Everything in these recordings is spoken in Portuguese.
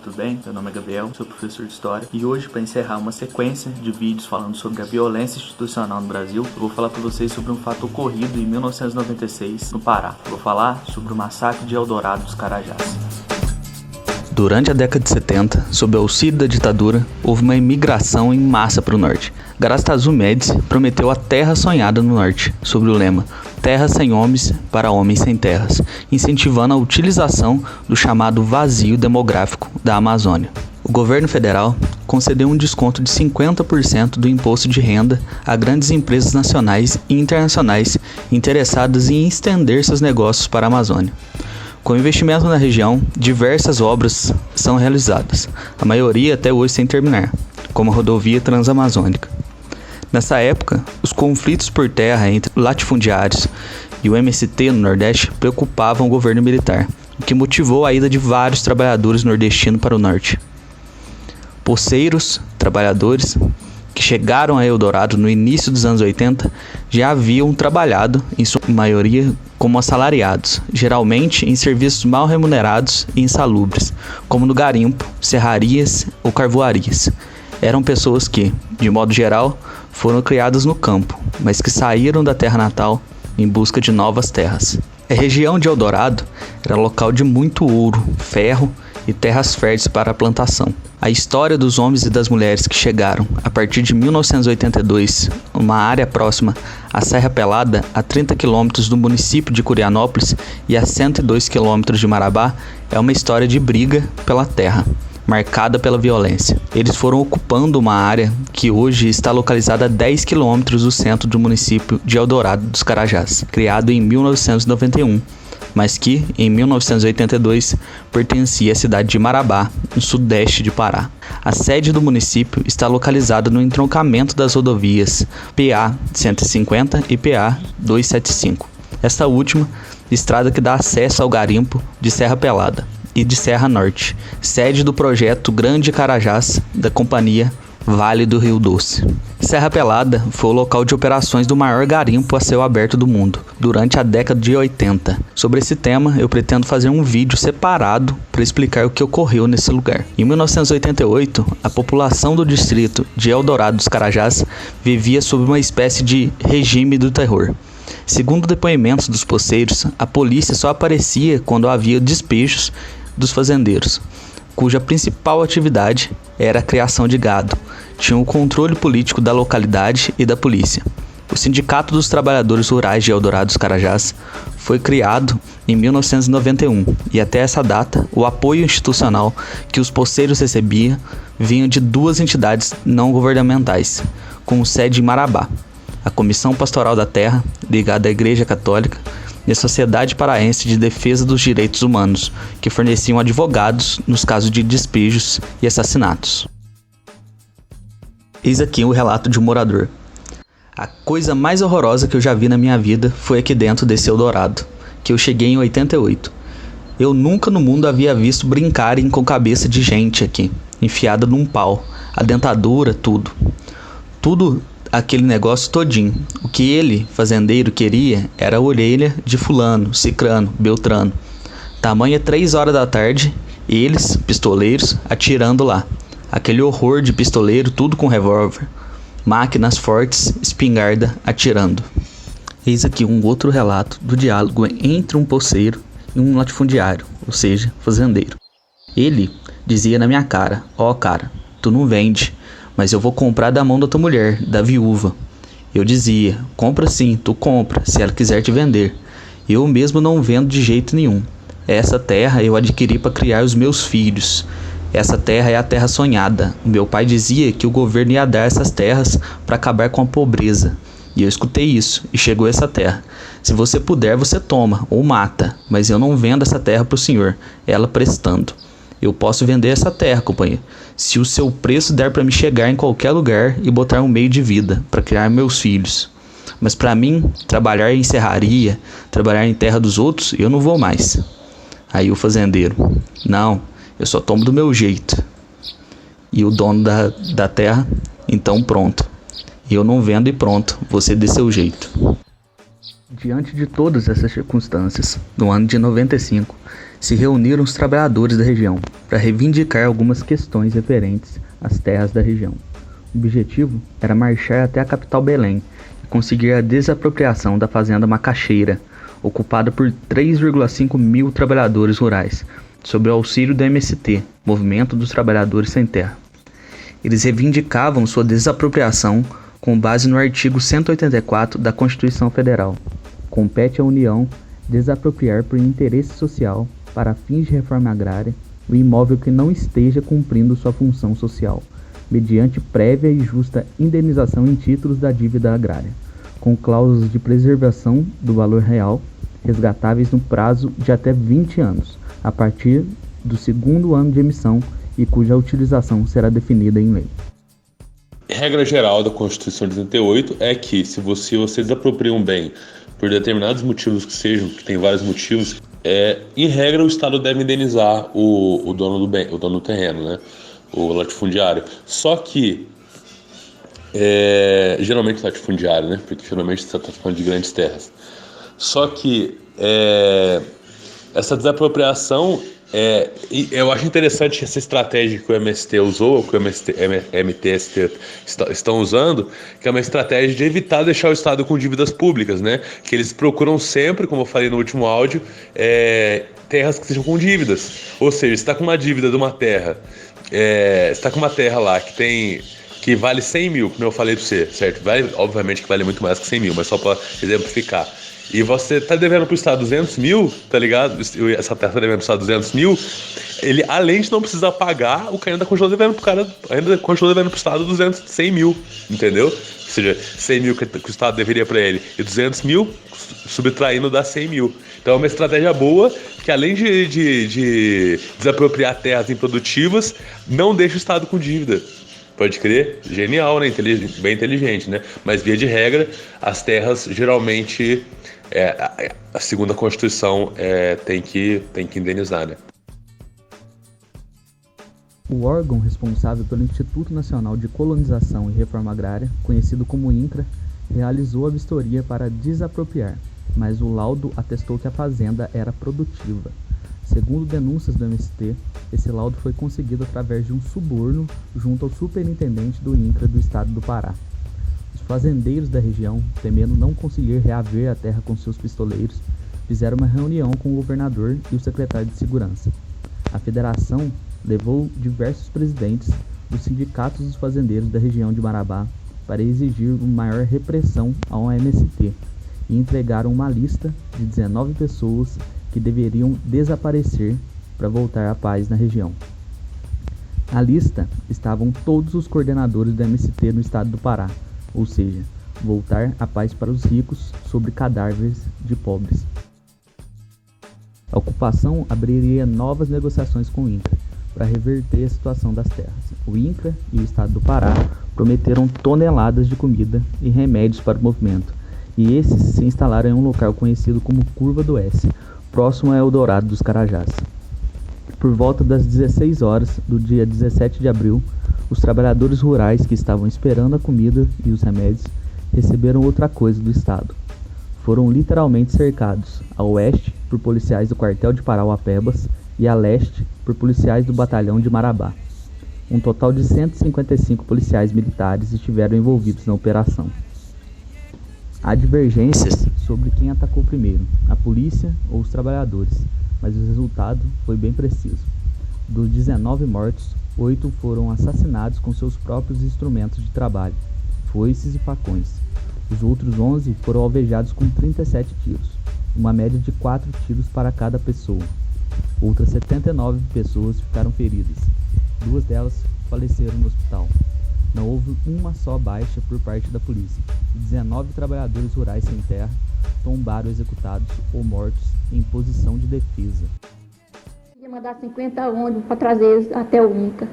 tudo bem? Meu nome é Gabriel, sou professor de História e hoje, para encerrar uma sequência de vídeos falando sobre a violência institucional no Brasil, eu vou falar para vocês sobre um fato ocorrido em 1996 no Pará. Eu vou falar sobre o massacre de Eldorado dos Carajás. Durante a década de 70, sob o auxílio da ditadura, houve uma imigração em massa para o norte. Garastazu Médici prometeu a terra sonhada no norte, sob o lema Terra sem homens para homens sem terras, incentivando a utilização do chamado vazio demográfico da Amazônia. O governo federal concedeu um desconto de 50% do imposto de renda a grandes empresas nacionais e internacionais interessadas em estender seus negócios para a Amazônia. Com investimento na região, diversas obras são realizadas, a maioria até hoje sem terminar, como a rodovia transamazônica. Nessa época, os conflitos por terra entre latifundiários e o MST no Nordeste preocupavam o governo militar, o que motivou a ida de vários trabalhadores nordestinos para o norte. Poceiros, trabalhadores, que chegaram a Eldorado no início dos anos 80, já haviam trabalhado, em sua maioria, como assalariados, geralmente em serviços mal remunerados e insalubres, como no garimpo, serrarias ou carvoarias. Eram pessoas que, de modo geral, foram criadas no campo, mas que saíram da terra natal em busca de novas terras. A região de Eldorado era local de muito ouro, ferro e terras férteis para a plantação. A história dos homens e das mulheres que chegaram, a partir de 1982, uma área próxima à Serra Pelada, a 30 quilômetros do município de Curianópolis e a 102 quilômetros de Marabá, é uma história de briga pela terra, marcada pela violência. Eles foram ocupando uma área que hoje está localizada a 10 quilômetros do centro do município de Eldorado dos Carajás, criado em 1991, mas que, em 1982, pertencia à cidade de Marabá, no sudeste de Pará. A sede do município está localizada no entroncamento das rodovias PA 150 e PA 275. Esta última, estrada que dá acesso ao garimpo de Serra Pelada e de Serra Norte, sede do projeto Grande Carajás da Companhia Vale do Rio Doce. Serra Pelada foi o local de operações do maior garimpo a céu aberto do mundo, durante a década de 80. Sobre esse tema, eu pretendo fazer um vídeo separado para explicar o que ocorreu nesse lugar. Em 1988, a população do distrito de Eldorado dos Carajás vivia sob uma espécie de regime do terror. Segundo depoimentos dos poceiros, a polícia só aparecia quando havia despejos dos fazendeiros, cuja principal atividade era a criação de gado. Tinham o controle político da localidade e da polícia. O Sindicato dos Trabalhadores Rurais de Eldorado dos Carajás foi criado em 1991 e até essa data o apoio institucional que os poceiros recebiam vinha de duas entidades não governamentais, com sede em Marabá: a Comissão Pastoral da Terra, ligada à Igreja Católica, e a Sociedade Paraense de Defesa dos Direitos Humanos, que forneciam advogados nos casos de despejos e assassinatos. Eis aqui o relato de um morador. A coisa mais horrorosa que eu já vi na minha vida foi aqui dentro desse Eldorado, que eu cheguei em 88. Eu nunca no mundo havia visto brincarem com cabeça de gente aqui, enfiada num pau, a dentadura, tudo aquele negócio todinho. O que ele, fazendeiro, queria era a orelha de fulano, cicrano, beltrano. Tamanha 3 horas da tarde, eles, pistoleiros, atirando lá. Aquele horror de pistoleiro, tudo com revólver. Máquinas fortes, espingarda, atirando. Eis aqui um outro relato do diálogo entre um poceiro e um latifundiário, ou seja, fazendeiro. Ele dizia na minha cara: ó cara, tu não vende, mas eu vou comprar da mão da tua mulher, da viúva. Eu dizia: compra sim, tu compra, se ela quiser te vender. Eu mesmo não vendo de jeito nenhum. Essa terra eu adquiri para criar os meus filhos. Essa terra é a terra sonhada. O meu pai dizia que o governo ia dar essas terras para acabar com a pobreza. E eu escutei isso, e chegou essa terra. Se você puder, você toma, ou mata, mas eu não vendo essa terra para o senhor, ela prestando. Eu posso vender essa terra, companheiro, se o seu preço der para me chegar em qualquer lugar e botar um meio de vida para criar meus filhos. Mas para mim, trabalhar em serraria, trabalhar em terra dos outros, eu não vou mais. Aí o fazendeiro: não, eu só tomo do meu jeito. E o dono da terra: então pronto, eu não vendo e pronto, você dê seu jeito. Diante de todas essas circunstâncias, no ano de 95, se reuniram os trabalhadores da região para reivindicar algumas questões referentes às terras da região. O objetivo era marchar até a capital Belém e conseguir a desapropriação da fazenda Macaxeira, ocupada por 3,5 mil trabalhadores rurais, sob o auxílio do MST, Movimento dos Trabalhadores Sem Terra. Eles reivindicavam sua desapropriação com base no artigo 184 da Constituição Federal. Compete à União desapropriar por interesse social, para fins de reforma agrária, o imóvel que não esteja cumprindo sua função social, mediante prévia e justa indenização em títulos da dívida agrária, com cláusulas de preservação do valor real, resgatáveis no prazo de até 20 anos, a partir do segundo ano de emissão e cuja utilização será definida em lei. Regra geral da Constituição de 88 é que se você desapropria um bem por determinados motivos que sejam, que tem vários motivos, em regra o Estado deve indenizar o dono do bem, o dono do terreno, né? O latifundiário. Só que, geralmente latifundiário, né? Porque geralmente você está falando de grandes terras. Só que essa desapropriação, eu acho interessante essa estratégia que o MST usou, que o MTST estão usando, que é uma estratégia de evitar deixar o Estado com dívidas públicas, né? Que eles procuram sempre, como eu falei no último áudio, terras que sejam com dívidas. Ou seja, se está com uma dívida de uma terra, está com uma terra lá que vale 100 mil, como eu falei para você, certo? Obviamente que vale muito mais que 100 mil, mas só para exemplificar. E você tá devendo pro Estado 200 mil, tá ligado? Essa terra tá devendo pro Estado 200 mil, ele, além de não precisar pagar, o cara ainda continua devendo pro Estado 100 mil, entendeu? Ou seja, 100 mil que o Estado deveria para ele, e 200 mil subtraindo dá 100 mil. Então é uma estratégia boa, que além de desapropriar terras improdutivas, não deixa o Estado com dívida. Pode crer? Genial, né? Bem inteligente, né? Mas, via de regra, as terras, geralmente, a segunda Constituição tem que indenizar, né? O órgão responsável pelo Instituto Nacional de Colonização e Reforma Agrária, conhecido como INCRA, realizou a vistoria para desapropriar, mas o laudo atestou que a fazenda era produtiva. Segundo denúncias do MST, esse laudo foi conseguido através de um suborno junto ao superintendente do INCRA do estado do Pará. Os fazendeiros da região, temendo não conseguir reaver a terra com seus pistoleiros, fizeram uma reunião com o governador e o secretário de Segurança. A federação levou diversos presidentes dos sindicatos dos fazendeiros da região de Marabá para exigir uma maior repressão ao MST e entregaram uma lista de 19 pessoas que deveriam desaparecer para voltar à paz na região. Na lista estavam todos os coordenadores do MST no estado do Pará, ou seja, voltar à paz para os ricos sobre cadáveres de pobres. A ocupação abriria novas negociações com o INCRA para reverter a situação das terras. O INCRA e o estado do Pará prometeram toneladas de comida e remédios para o movimento, e esses se instalaram em um local conhecido como Curva do S, próximo a Eldorado dos Carajás. Por volta das 16 horas do dia 17 de abril, os trabalhadores rurais que estavam esperando a comida e os remédios receberam outra coisa do Estado. Foram literalmente cercados, a oeste por policiais do quartel de Parauapebas e a leste por policiais do batalhão de Marabá. Um total de 155 policiais militares estiveram envolvidos na operação. Há divergências sobre quem atacou primeiro, a polícia ou os trabalhadores, mas o resultado foi bem preciso. Dos 19 mortos, 8 foram assassinados com seus próprios instrumentos de trabalho, foices e facões. Os outros 11 foram alvejados com 37 tiros, uma média de 4 tiros para cada pessoa. Outras 79 pessoas ficaram feridas. 2 delas faleceram no hospital. Não houve uma só baixa por parte da polícia. 19 trabalhadores rurais sem terra tombaram executados ou mortos em posição de defesa. Ia mandar 50 ônibus para trazer eles até o INCRA.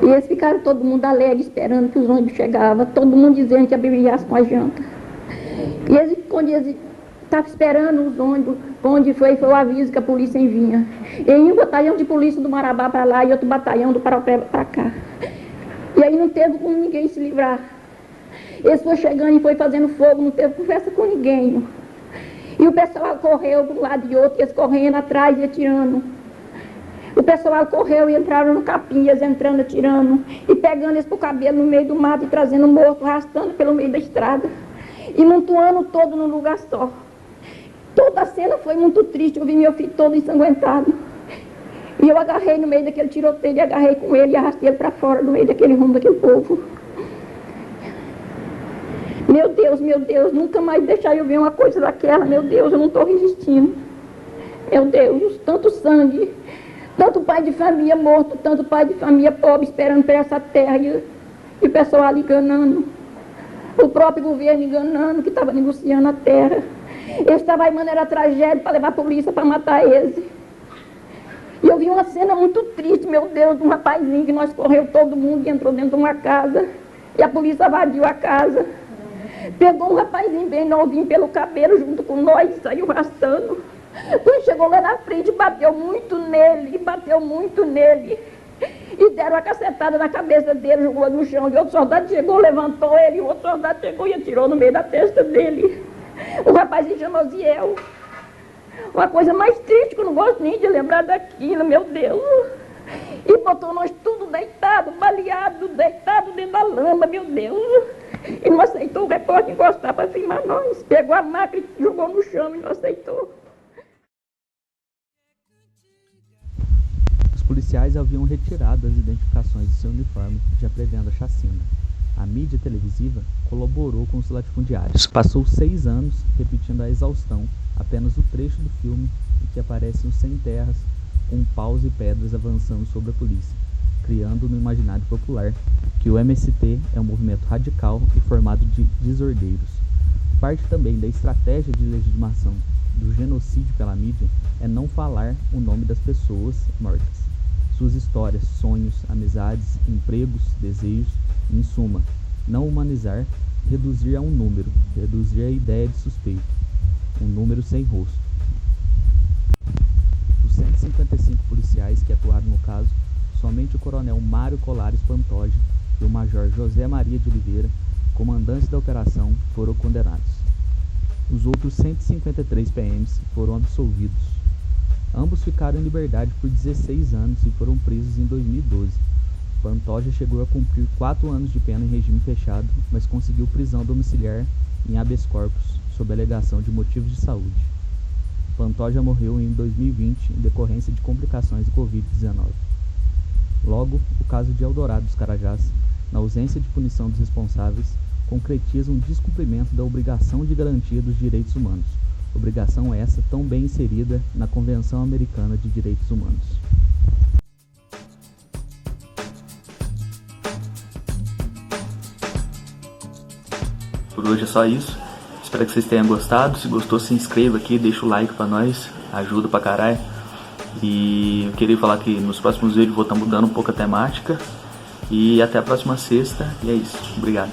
E eles ficaram todo mundo alegre, esperando que os ônibus chegavam, todo mundo dizendo que abrilhasse com a janta. E eles, quando eles estavam esperando os ônibus, onde foi o aviso que a polícia vinha. E um batalhão de polícia do Marabá para lá e outro batalhão do Parauapebas para cá. E aí não teve como ninguém se livrar. Eles foram chegando e foi fazendo fogo, não teve conversa com ninguém. E o pessoal correu de um lado e outro, eles correndo atrás e atirando. O pessoal correu e entraram no capim, eles entrando, atirando, e pegando eles pro cabelo no meio do mato e trazendo o morto, arrastando pelo meio da estrada. E montuando todo num lugar só. Toda a cena foi muito triste, eu vi meu filho todo ensanguentado. E eu agarrei no meio daquele tiroteio, e agarrei com ele e arrastei ele para fora, no meio daquele rumo daquele povo. Meu Deus, nunca mais deixar eu ver uma coisa daquela, meu Deus, eu não estou resistindo. Meu Deus, tanto sangue, tanto pai de família morto, tanto pai de família pobre esperando por essa terra e o pessoal ali enganando. O próprio governo enganando, que estava negociando a terra. Eles estavam armando, era tragédia para levar a polícia para matar eles. E eu vi uma cena muito triste, meu Deus, de um rapazinho que nós correu todo mundo e entrou dentro de uma casa. E a polícia invadiu a casa. Pegou um rapazinho bem novinho pelo cabelo junto com nós e saiu arrastando. Quando chegou lá na frente, bateu muito nele. E deram uma cacetada na cabeça dele, jogou no chão. E outro soldado chegou, levantou ele, e o outro soldado chegou e atirou no meio da testa dele. O rapazinho chamou Ziel. Uma coisa mais triste que eu não gosto nem de lembrar daquilo, meu Deus. E botou nós tudo deitado, baleado, deitado dentro da lama, meu Deus. E não aceitou o repórter encostar para filmar nós. Pegou a máquina e jogou no chão e não aceitou. Os policiais haviam retirado as identificações de seu uniforme, já prevendo a chacina. A mídia televisiva colaborou com os latifundiários. Passou 6 anos repetindo a exaustão apenas o trecho do filme em que aparecem os sem terras com paus e pedras avançando sobre a polícia, criando no imaginário popular que o MST é um movimento radical e formado de desordeiros. Parte também da estratégia de legitimação do genocídio pela mídia é não falar o nome das pessoas mortas, suas histórias, sonhos, amizades, empregos, desejos, em suma, não humanizar, reduzir a um número, reduzir a ideia de suspeito, um número sem rosto. Dos 155 policiais que atuaram no caso, somente o coronel Mário Colares Pantoja e o major José Maria de Oliveira, comandantes da operação, foram condenados. Os outros 153 PMs foram absolvidos. Ambos ficaram em liberdade por 16 anos e foram presos em 2012. Pantoja chegou a cumprir 4 anos de pena em regime fechado, mas conseguiu prisão domiciliar em habeas corpus, sob alegação de motivos de saúde. Pantoja morreu em 2020 em decorrência de complicações do Covid-19. Logo, o caso de Eldorado dos Carajás, na ausência de punição dos responsáveis, concretiza um descumprimento da obrigação de garantia dos direitos humanos, obrigação essa tão bem inserida na Convenção Americana de Direitos Humanos. Por hoje é só isso. Espero que vocês tenham gostado. Se gostou, se inscreva aqui, deixa o like pra nós, ajuda pra caralho. E eu queria falar que nos próximos vídeos vou estar mudando um pouco a temática. E até a próxima sexta. E é isso. Obrigado.